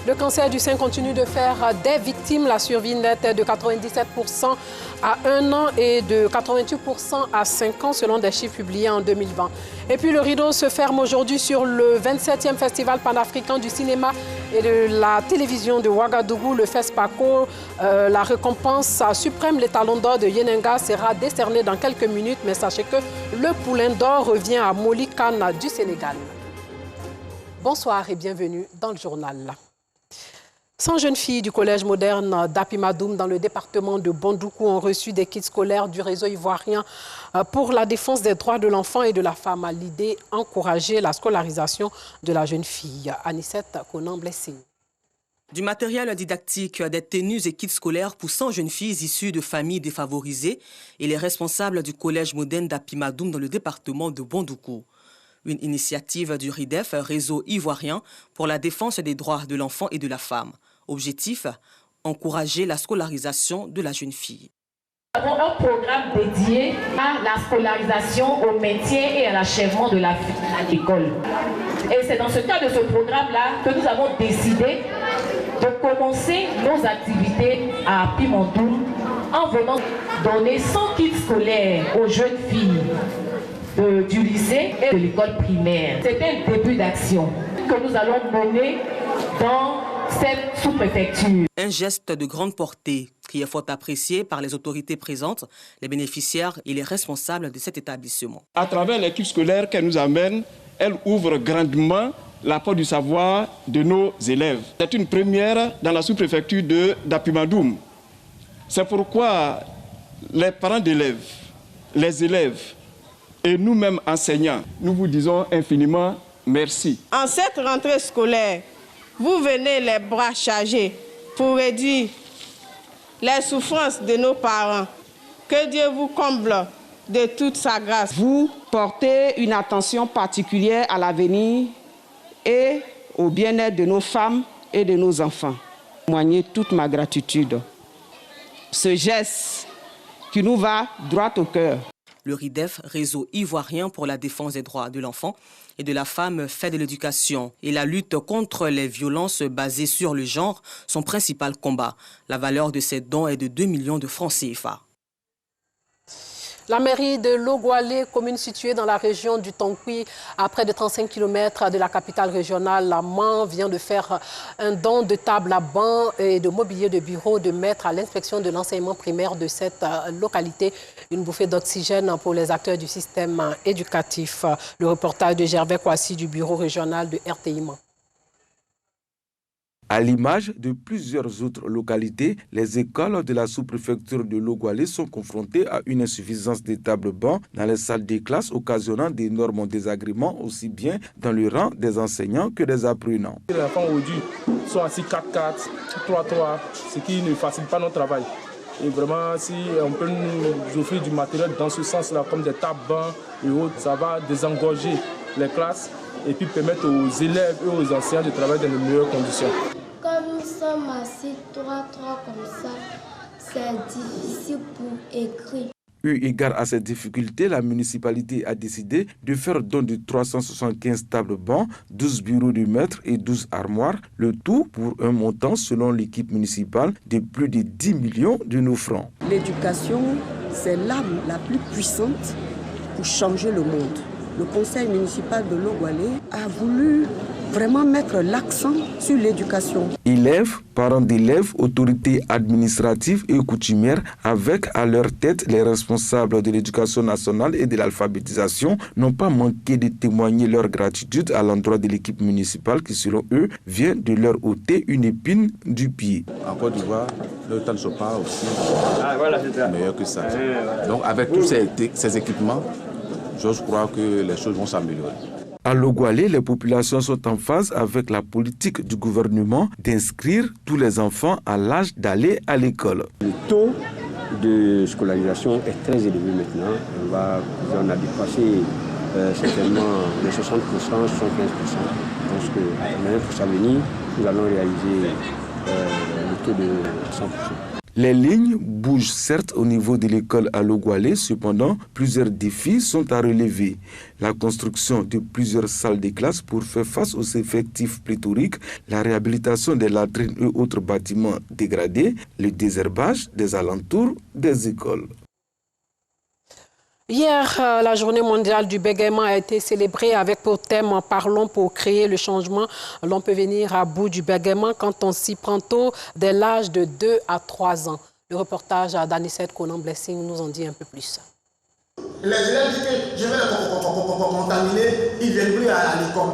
Le cancer du sein continue de faire des victimes. La survie nette est de 97% à 1 an et de 88% à 5 ans selon des chiffres publiés en 2020. Et puis le rideau se ferme aujourd'hui sur le 27e Festival panafricain du cinéma et de la télévision de Ouagadougou, le FESPACO. La récompense suprême, les talons d'or de Yenenga, sera décernée dans quelques minutes. Mais sachez que le poulain d'or revient à Moli Kane du Sénégal. Bonsoir et bienvenue dans le journal. 100 jeunes filles du collège moderne d'Apimadoum dans le département de Bondoukou ont reçu des kits scolaires du réseau ivoirien pour la défense des droits de l'enfant et de la femme. À l'idée encourager la scolarisation de la jeune fille. Anicette Konan-Blessing. Du matériel didactique, des tenues et kits scolaires pour 100 jeunes filles issues de familles défavorisées et les responsables du collège moderne d'Apimadoum dans le département de Bondoukou. Une initiative du RIDEF, réseau ivoirien pour la défense des droits de l'enfant et de la femme. Objectif, encourager la scolarisation de la jeune fille. Nous avons un programme dédié à la scolarisation, au maintien et à l'achèvement de la vie à l'école. Et c'est dans ce cadre de ce programme-là que nous avons décidé de commencer nos activités à Apimadoum en venant donner 100 kits scolaires aux jeunes filles du lycée et de l'école primaire. C'est un début d'action que nous allons mener dans cette sous-préfecture. Un geste de grande portée qui est fort apprécié par les autorités présentes, les bénéficiaires et les responsables de cet établissement. À travers l'équipe scolaire qu'elle nous amène, elle ouvre grandement la porte du savoir de nos élèves. C'est une première dans la sous-préfecture d'Apimadoum. C'est pourquoi les parents d'élèves, les élèves et nous-mêmes enseignants, nous vous disons infiniment merci. En cette rentrée scolaire, vous venez les bras chargés pour réduire les souffrances de nos parents. Que Dieu vous comble de toute sa grâce. Vous portez une attention particulière à l'avenir et au bien-être de nos femmes et de nos enfants. Témoignez toute ma gratitude. Ce geste qui nous va droit au cœur. Le RIDEF, réseau ivoirien pour la défense des droits de l'enfant et de la femme, fait de l'éducation et la lutte contre les violences basées sur le genre son principal combat. La valeur de ces dons est de 2 millions de francs CFA. La mairie de Logoualé, commune située dans la région du Tonkoui, à près de 35 km de la capitale régionale, la MAN, vient de faire un don de table à banc et de mobilier de bureau de maître à l'inspection de l'enseignement primaire de cette localité. Une bouffée d'oxygène pour les acteurs du système éducatif. Le reportage de Gervais Kouassi du bureau régional de RTI MAN. À l'image de plusieurs autres localités, les écoles de la sous-préfecture de Logoualé sont confrontées à une insuffisance des tables-bancs dans les salles des classes, occasionnant d'énormes désagréments aussi bien dans le rang des enseignants que des apprenants. Les enfants aujourd'hui sont assis 4-4, 3-3, ce qui ne facilite pas notre travail. Et vraiment, si on peut nous offrir du matériel dans ce sens-là, comme des tables-bancs et autres, ça va désengorger les classes et puis permettre aux élèves et aux enseignants de travailler dans de meilleures conditions. Quand nous sommes assis 3-3 comme ça, c'est difficile pour écrire. Eu égard à ces difficultés, la municipalité a décidé de faire don de 375 tables-bancs, 12 bureaux de maître et 12 armoires, le tout pour un montant selon l'équipe municipale de plus de 10 millions de nos francs. L'éducation, c'est l'arme la plus puissante pour changer le monde. Le conseil municipal de Logoualé a voulu vraiment mettre l'accent sur l'éducation. Élèves, parents d'élèves, autorités administratives et coutumières, avec à leur tête les responsables de l'éducation nationale et de l'alphabétisation, n'ont pas manqué de témoigner leur gratitude à l'endroit de l'équipe municipale qui, selon eux, vient de leur ôter une épine du pied. En Côte d'Ivoire, le temps ne soit pas aussi meilleur que ça. Donc avec tous ces équipements, je crois que les choses vont s'améliorer. À Logoualé, les populations sont en phase avec la politique du gouvernement d'inscrire tous les enfants à l'âge d'aller à l'école. Le taux de scolarisation est très élevé maintenant. On a dépassé certainement les 60%, 75%. Je pense qu'à la prochaine venir, nous allons réaliser le taux de 100%. Les lignes bougent certes au niveau de l'école à Logwalé, cependant, plusieurs défis sont à relever. La construction de plusieurs salles de classe pour faire face aux effectifs pléthoriques, la réhabilitation des latrines et autres bâtiments dégradés, le désherbage des alentours des écoles. Hier, la journée mondiale du bégaiement a été célébrée avec pour thème « Parlons pour créer le changement ». L'on peut venir à bout du bégaiement quand on s'y prend tôt, dès l'âge de 2 à 3 ans. Le reportage d'Anicette Conan-Blessing nous en dit un peu plus. Les élèves disent que je vais les contaminer, ils ne viennent plus à l'école.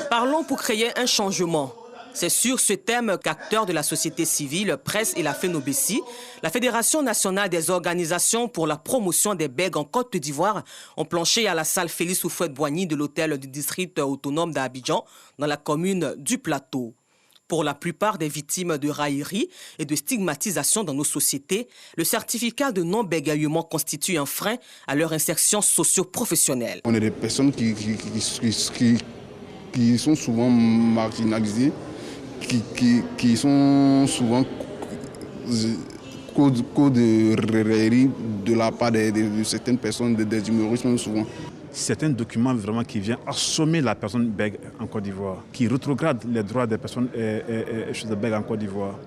Parlons pour créer un changement. C'est sur ce thème qu'acteurs de la société civile, presse et la FENOBESI, la Fédération nationale des organisations pour la promotion des bègues en Côte d'Ivoire, ont planché à la salle Félix Houphouët-Boigny de l'hôtel du district autonome d'Abidjan, dans la commune du Plateau. Pour la plupart des victimes de raillerie et de stigmatisation dans nos sociétés, le certificat de non-bégaillement constitue un frein à leur insertion socio-professionnelle. On est des personnes qui sont souvent marginalisées, qui sont souvent cause de raillerie de la part de certaines personnes, des humoristes même souvent. C'est un document vraiment qui vient assommer la personne bègue en Côte d'Ivoire, qui rétrograde les droits des personnes bègues en Côte d'Ivoire.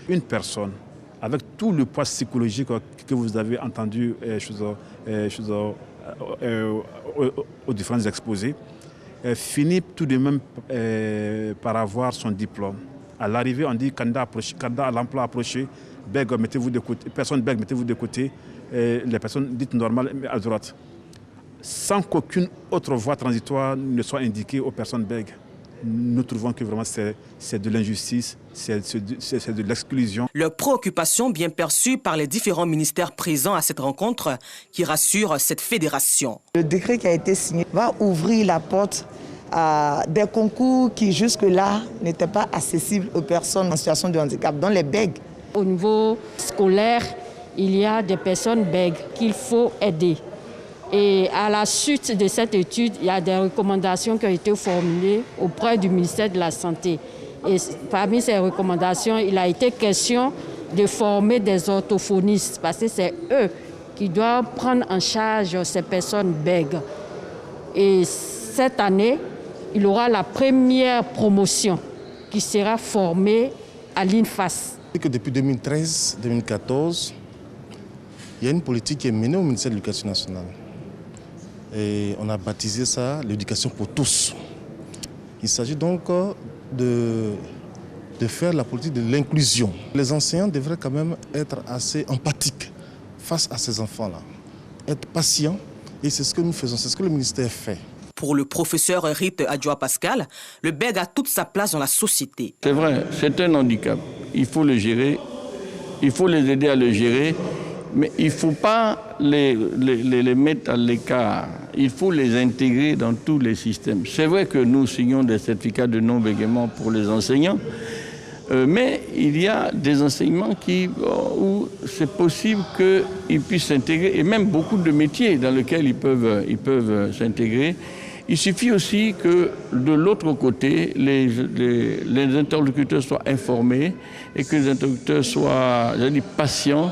Une personne, avec tout le poids psychologique que vous avez entendu aux différents exposés, finit tout de même par avoir son diplôme. À l'arrivée, on dit candidat à l'emploi approché, bègue, mettez-vous de côté, personne bègue, mettez-vous de côté, les personnes dites normales à droite. Sans qu'aucune autre voie transitoire ne soit indiquée aux personnes bègues. Nous trouvons que vraiment c'est de l'injustice, c'est de l'exclusion. Leur préoccupation bien perçue par les différents ministères présents à cette rencontre qui rassure cette fédération. Le décret qui a été signé va ouvrir la porte à des concours qui jusque-là n'étaient pas accessibles aux personnes en situation de handicap, dont les bègues. Au niveau scolaire, il y a des personnes bègues qu'il faut aider. Et à la suite de cette étude, il y a des recommandations qui ont été formulées auprès du ministère de la Santé. Et parmi ces recommandations, il a été question de former des orthophonistes parce que c'est eux qui doivent prendre en charge ces personnes bègues. Et cette année, il y aura la première promotion qui sera formée à l'INFAS. Depuis 2013-2014, il y a une politique qui est menée au ministère de l'Éducation nationale. Et on a baptisé ça l'éducation pour tous. Il s'agit donc de faire la politique de l'inclusion. Les enseignants devraient quand même être assez empathiques face à ces enfants-là, être patients, et c'est ce que nous faisons, c'est ce que le ministère fait. Pour le professeur Rite Adjoa-Pascal, le bègue a toute sa place dans la société. C'est vrai, c'est un handicap. Il faut le gérer, il faut les aider à le gérer, mais il ne faut pas les mettre à l'écart. Il faut les intégrer dans tous les systèmes. C'est vrai que nous signons des certificats de non-bégaiement pour les enseignants, mais il y a des enseignements où c'est possible qu'ils puissent s'intégrer, et même beaucoup de métiers dans lesquels ils peuvent s'intégrer. Il suffit aussi que de l'autre côté, les interlocuteurs soient informés et que les interlocuteurs soient patients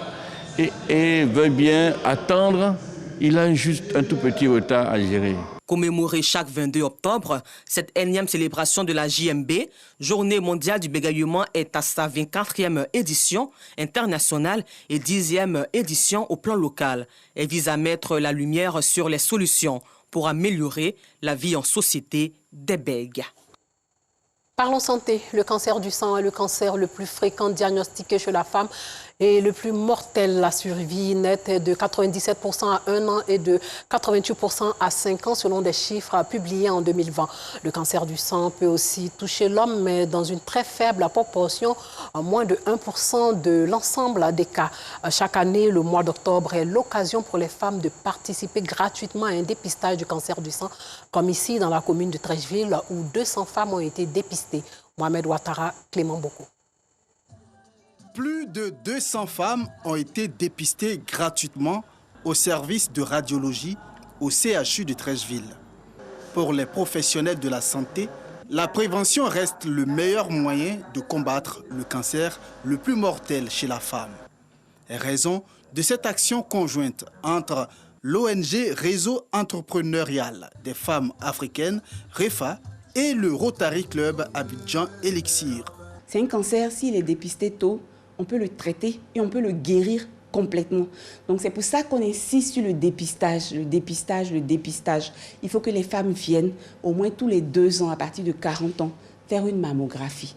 et veuillent bien attendre. Il a juste un tout petit retard à gérer. Commémorer chaque 22 octobre, cette énième célébration de la JMB, Journée mondiale du bégaiement, est à sa 24e édition internationale et 10e édition au plan local. Elle vise à mettre la lumière sur les solutions pour améliorer la vie en société des bègues. Parlons santé. Le cancer du sang est le cancer le plus fréquent diagnostiqué chez la femme et le plus mortel. La survie nette est de 97% à 1 an et de 88% à 5 ans selon des chiffres publiés en 2020. Le cancer du sang peut aussi toucher l'homme, mais dans une très faible proportion, moins de 1% de l'ensemble des cas. Chaque année, le mois d'octobre est l'occasion pour les femmes de participer gratuitement à un dépistage du cancer du sang, comme ici dans la commune de Treichville où 200 femmes ont été dépistées. Mohamed Ouattara, Clément Boko. Plus de 200 femmes ont été dépistées gratuitement au service de radiologie au CHU de Treichville. Pour les professionnels de la santé, la prévention reste le meilleur moyen de combattre le cancer le plus mortel chez la femme. raison de cette action conjointe entre l'ONG Réseau entrepreneurial des femmes africaines, REFA, et le Rotary Club Abidjan Elixir. C'est un cancer, s'il est dépisté tôt, on peut le traiter et on peut le guérir complètement. Donc c'est pour ça qu'on insiste sur le dépistage, le dépistage, le dépistage. Il faut que les femmes viennent au moins tous les 2 ans, à partir de 40 ans, faire une mammographie.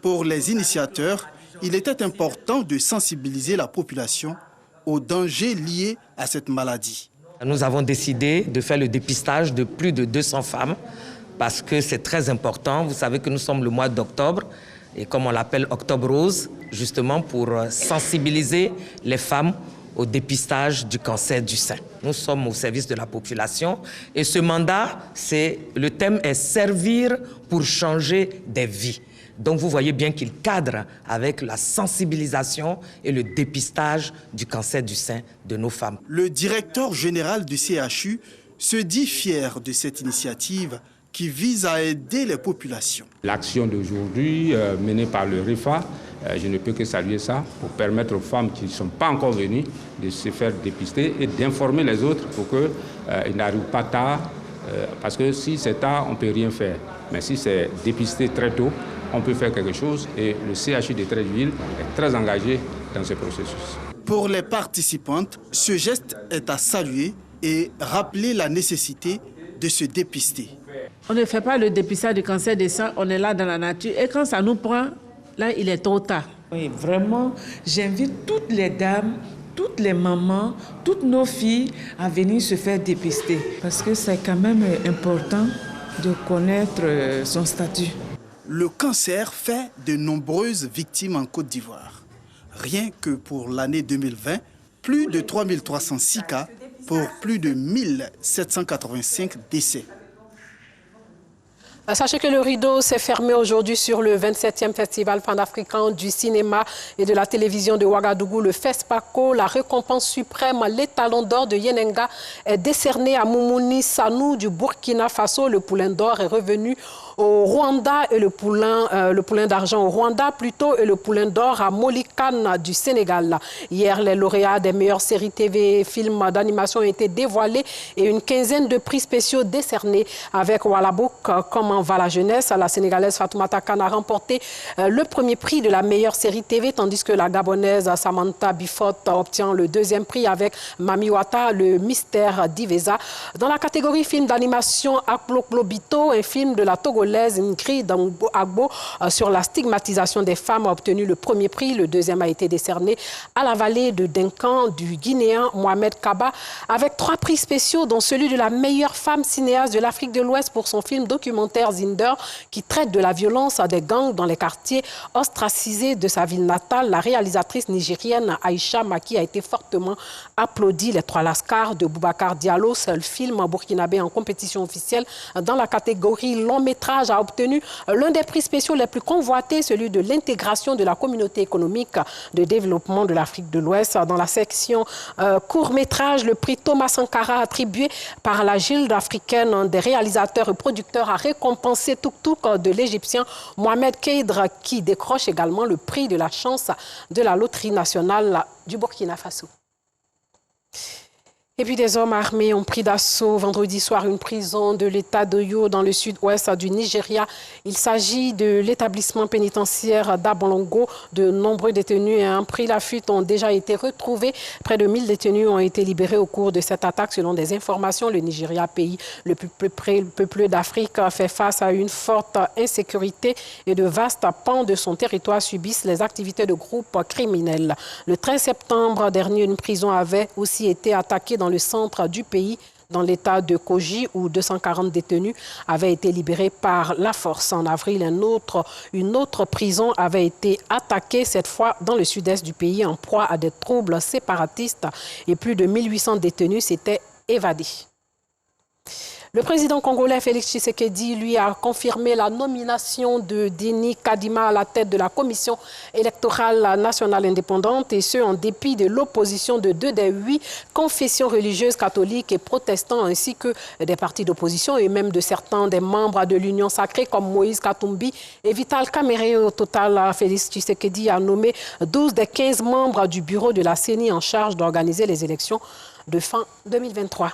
Pour les initiateurs, il était important de sensibiliser la population aux dangers liés à cette maladie. Nous avons décidé de faire le dépistage de plus de 200 femmes parce que c'est très important. Vous savez que nous sommes le mois d'octobre et comme on l'appelle Octobre Rose, justement pour sensibiliser les femmes au dépistage du cancer du sein. Nous sommes au service de la population et ce mandat, le thème est servir pour changer des vies. Donc vous voyez bien qu'il cadre avec la sensibilisation et le dépistage du cancer du sein de nos femmes. Le directeur général du CHU se dit fier de cette initiative qui vise à aider les populations. L'action d'aujourd'hui menée par le REFA, je ne peux que saluer ça pour permettre aux femmes qui ne sont pas encore venues de se faire dépister et d'informer les autres pour qu'ils n'arrivent pas tard. Parce que si c'est tard, on ne peut rien faire. Mais si c'est dépisté très tôt, on peut faire quelque chose et le CHU de Treichville est très engagé dans ce processus. Pour les participantes, ce geste est à saluer et rappeler la nécessité de se dépister. On ne fait pas le dépistage du cancer du sein, on est là dans la nature et quand ça nous prend, là il est trop tard. Oui, vraiment, j'invite toutes les dames, toutes les mamans, toutes nos filles à venir se faire dépister parce que c'est quand même important de connaître son statut. Le cancer fait de nombreuses victimes en Côte d'Ivoire. Rien que pour l'année 2020, plus de 3306 cas pour plus de 1785 décès. Sachez que le rideau s'est fermé aujourd'hui sur le 27e Festival panafricain du cinéma et de la télévision de Ouagadougou, le FESPACO. La récompense suprême, l'étalon d'or de Yenenga, est décernée à Moumouni Sanou du Burkina Faso. Le poulain d'or est revenu au Rwanda et le poulain d'argent au Rwanda plutôt et le poulain d'or à Molikane du Sénégal. Hier, les lauréats des meilleures séries TV et films d'animation ont été dévoilés et une quinzaine de prix spéciaux décernés avec Walabouk comme en va la jeunesse. La Sénégalaise Fatoumata Kane a remporté le premier prix de la meilleure série TV tandis que la Gabonaise Samantha Bifot obtient le deuxième prix avec Mami Wata, le mystère d'Iveza. Dans la catégorie film d'animation, Akloklobito, un film de la Togolaise Ingrid Agbo sur la stigmatisation des femmes a obtenu le premier prix. Le deuxième a été décerné à la vallée de Dinkan du Guinéen Mohamed Kaba avec 3 prix spéciaux dont celui de la meilleure femme cinéaste de l'Afrique de l'Ouest pour son film documentaire Zinder qui traite de la violence des gangs dans les quartiers ostracisés de sa ville natale. La réalisatrice nigérienne Aïcha Maki a été fortement applaudie. Les 3 Lascars de Boubacar Diallo, seul film burkinabé en compétition officielle dans la catégorie long métrage, a obtenu l'un des prix spéciaux les plus convoités, celui de l'intégration de la communauté économique de développement de l'Afrique de l'Ouest. Dans la section court-métrage, le prix Thomas Sankara attribué par la Gilde africaine des réalisateurs et producteurs a récompensé Tuk-Tuk de l'Égyptien Mohamed Keidre qui décroche également le prix de la chance de la loterie nationale du Burkina Faso. Et puis des hommes armés ont pris d'assaut vendredi soir une prison de l'État d'Oyo dans le sud-ouest du Nigeria. Il s'agit de l'établissement pénitentiaire d'Abolongo. De nombreux détenus ayant pris la fuite ont déjà été retrouvés. Près de 1000 détenus ont été libérés au cours de cette attaque. Selon des informations, le Nigeria, pays le plus peuplé d'Afrique, fait face à une forte insécurité et de vastes pans de son territoire subissent les activités de groupes criminels. Le 13 septembre dernier, une prison avait aussi été attaquée dans le centre du pays, dans l'état de Koji, où 240 détenus avaient été libérés par la force. En avril, une autre prison avait été attaquée, cette fois dans le sud-est du pays, en proie à des troubles séparatistes et plus de 1800 détenus s'étaient évadés. Le président congolais Félix Tshisekedi, lui, a confirmé la nomination de Denis Kadima à la tête de la Commission électorale nationale indépendante, et ce, en dépit de l'opposition de 2 des 8 confessions religieuses catholiques et protestants, ainsi que des partis d'opposition et même de certains des membres de l'Union sacrée comme Moïse Katumbi et Vital Kamerhe. Au total, Félix Tshisekedi a nommé 12 des 15 membres du bureau de la CENI en charge d'organiser les élections de fin 2023.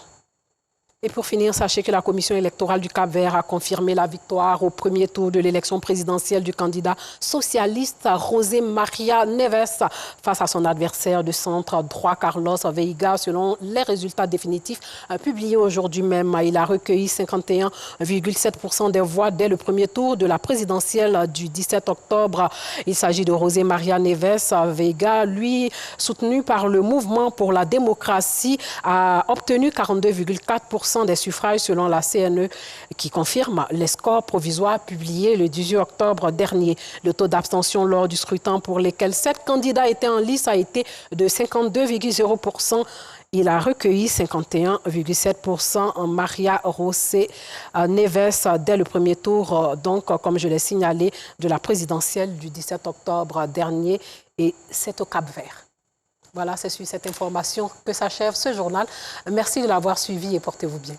Et pour finir, sachez que la commission électorale du Cap-Vert a confirmé la victoire au premier tour de l'élection présidentielle du candidat socialiste José María Neves face à son adversaire de centre droit Carlos Veiga. Selon les résultats définitifs publiés aujourd'hui même, il a recueilli 51,7% des voix dès le premier tour de la présidentielle du 17 octobre. Il s'agit de José María Neves. Veiga, lui, soutenu par le Mouvement pour la démocratie, a obtenu 42,4% des suffrages selon la CNE, qui confirme les scores provisoires publiés le 18 octobre dernier. Le taux d'abstention lors du scrutin pour lesquels 7 candidats étaient en lice a été de 52,0%. Il a recueilli 51,7% en María José Neves dès le premier tour, donc comme je l'ai signalé, de la présidentielle du 17 octobre dernier, et c'est au Cap-Vert. Voilà, c'est sur cette information que s'achève ce journal. Merci de l'avoir suivi et portez-vous bien.